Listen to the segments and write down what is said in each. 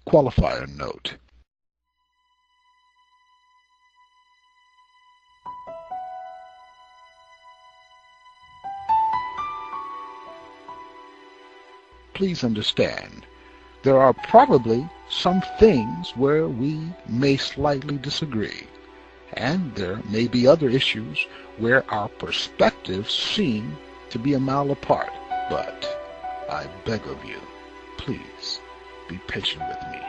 Qualifier Note. Please understand, there are probably some things where we may slightly disagree, and there may be other issues where our perspectives seem to be a mile apart. But I beg of you, please be patient with me.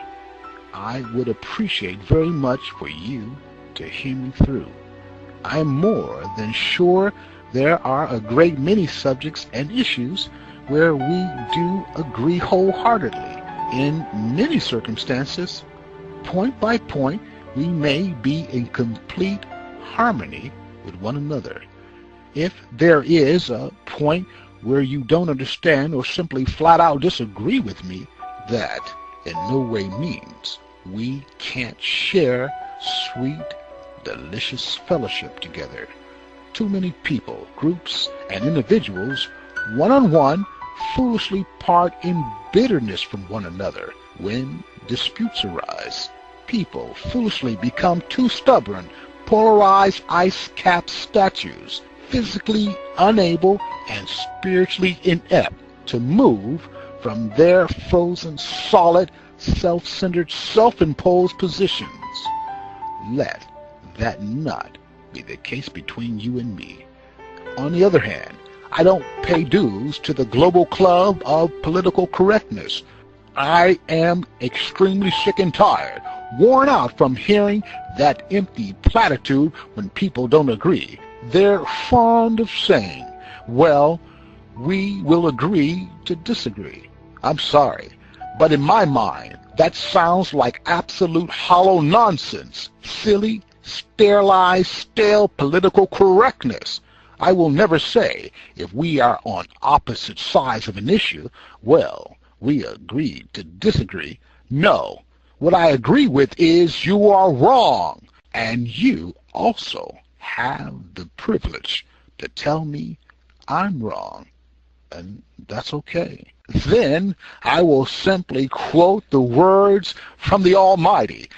I would appreciate very much for you to hear me through. I am more than sure there are a great many subjects and issues where we do agree wholeheartedly. In many circumstances, point by point, we may be in complete harmony with one another. If there is a point where you don't understand or simply flat out disagree with me, that in no way means we can't share sweet, delicious fellowship together. Too many people, groups, and individuals, one-on-one, foolishly part in bitterness from one another when disputes arise. People foolishly become too stubborn, polarized ice-capped statues, physically unable and spiritually inept to move from their frozen, solid, self-centered, self-imposed positions. Let that not be the case between you and me. On the other hand, I don't pay dues to the global club of political correctness. I am extremely sick and tired, worn out from hearing that empty platitude when people don't agree. They're fond of saying, well, we will agree to disagree. I'm sorry, but in my mind, that sounds like absolute hollow nonsense, silly, sterilized, stale political correctness. I will never say, if we are on opposite sides of an issue, well, we agreed to disagree. No, what I agree with is you are wrong, and you also have the privilege to tell me I'm wrong, and that's okay. Then I will simply quote the words from the Almighty,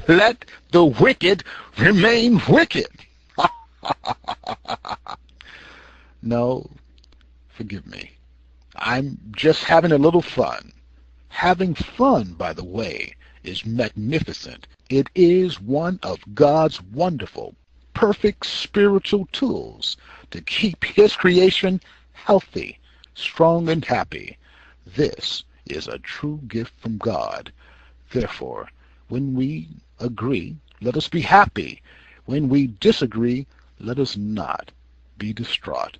let the wicked remain wicked. No, forgive me. I'm just having a little fun. Having fun, by the way, is magnificent. It is one of God's wonderful, perfect spiritual tools to keep His creation healthy, strong, and happy. This is a true gift from God. Therefore, when we agree, let us be happy. When we disagree, let us not be distraught.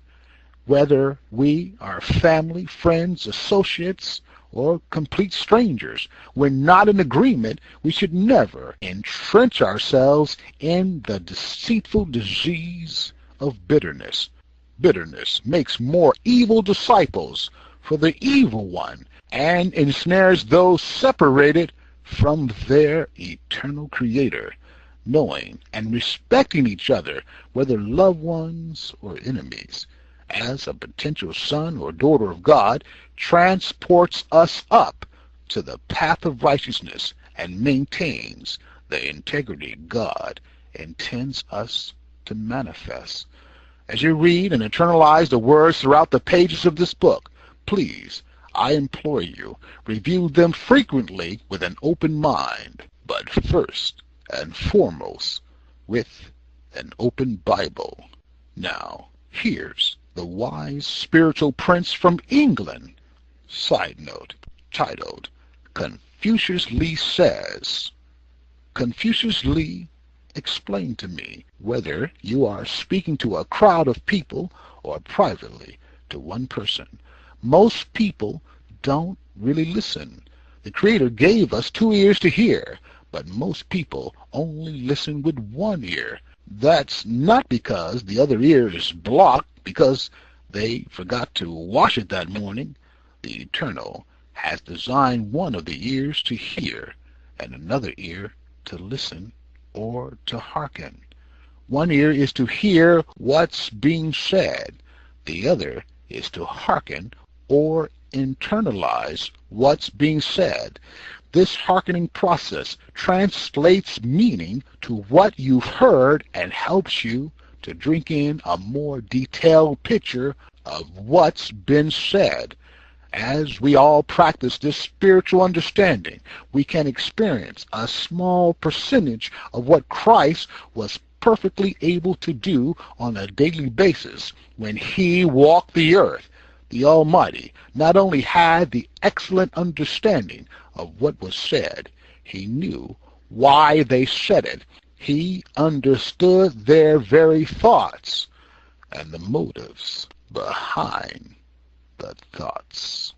Whether we are family, friends, associates, or complete strangers, when not in agreement, we should never entrench ourselves in the deceitful disease of bitterness. Bitterness makes more evil disciples for the evil one and ensnares those separated from their eternal Creator. Knowing and respecting each other, whether loved ones or enemies, as a potential son or daughter of God, transports us up to the path of righteousness and maintains the integrity God intends us to manifest. As you read and internalize the words throughout the pages of this book, please, I implore you, review them frequently with an open mind, but first and foremost with an open Bible. Now, here's the wise spiritual prince from England. Side note, titled, Confucius Lee Says. Confucius Lee explained to me whether you are speaking to a crowd of people or privately to one person. Most people don't really listen. The Creator gave us 2 ears to hear, but most people only listen with 1 ear. That's not because the other ear is blocked because they forgot to wash it that morning. The Eternal has designed one of the ears to hear and another ear to listen or to hearken. One ear is to hear what's being said. The other is to hearken or internalize what's being said. This hearkening process translates meaning to what you've heard and helps you to drink in a more detailed picture of what's been said. As we all practice this spiritual understanding, we can experience a small percentage of what Christ was perfectly able to do on a daily basis when he walked the earth. The Almighty not only had the excellent understanding of what was said, he knew why they said it. He understood their very thoughts and the motives behind the thoughts.